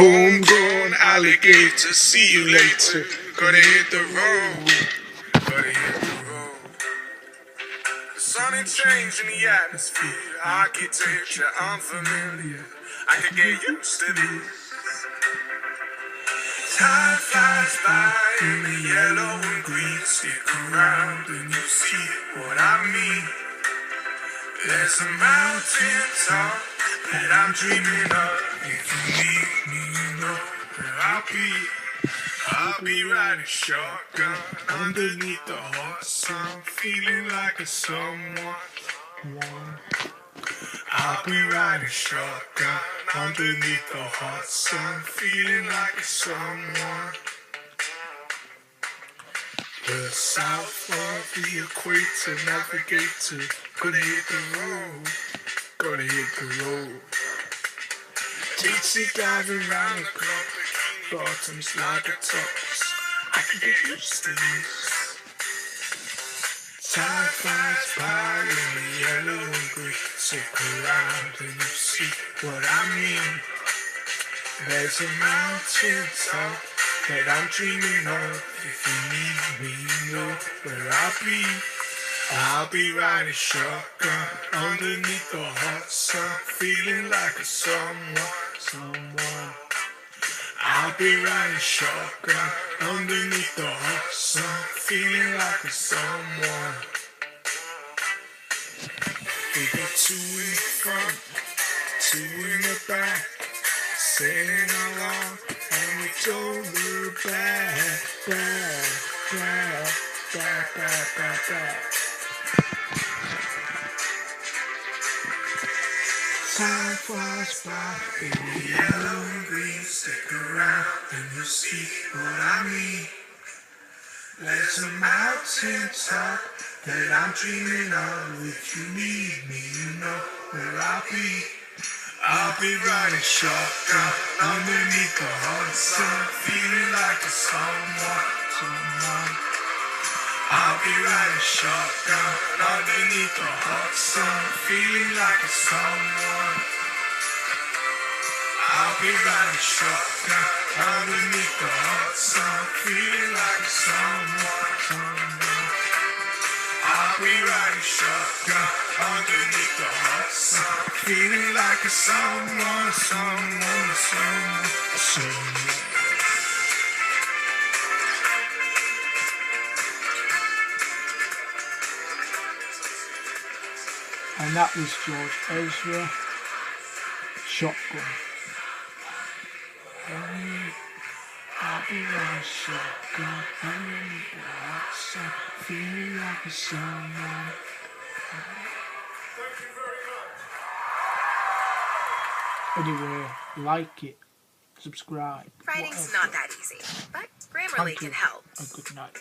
Homegrown alligator, see you later. Gotta hit the road, gotta hit the road. The sun ain't changing the atmosphere, architecture unfamiliar. I could get used to this. Time flies by in the yellow and green. Stick around and you see what I mean. There's a mountain top that I'm dreaming of. If you need me, you know where I'll be. I'll be riding shotgun underneath the hot sun, feeling like a someone. I'll be riding shotgun underneath the hot sun, feeling like a someone. The south of the equator, navigator, gonna hit the road, gonna hit the road. Dixie driving around the clock, bottoms like a tops, I can get used to this. Time flies by in the yellow and green, stick around and you see what I mean. There's a mountain top that I'm dreaming of. If you need me, you know where I'll be. I'll be riding shotgun underneath the hot sun, feeling like a someone. I'll be riding shotgun underneath the hot sun, feeling like a someone. We got two in the front, two in the back, sailing along, and we don't look back, back. Time flies by in the yellow and green. Stick around and you'll see what I mean. There's a mountain top that I'm dreaming of. If you need me, you know where I'll be. I'll be riding shotgun underneath the hot sun, feeling like a someone. I'll be riding shotgun underneath the hot sun, feeling like a someone. I'll be riding shotgun underneath the hot sun, feeling like a someone. I'll be riding shotgun underneath the hot sun, feeling like a someone. And that was George Ezra, Shotgun. I'll be riding shotgun underneath the hot sun, feeling like a someone. Anyway, like it, subscribe. Writing's not that easy, but Grammarly can help. A good night.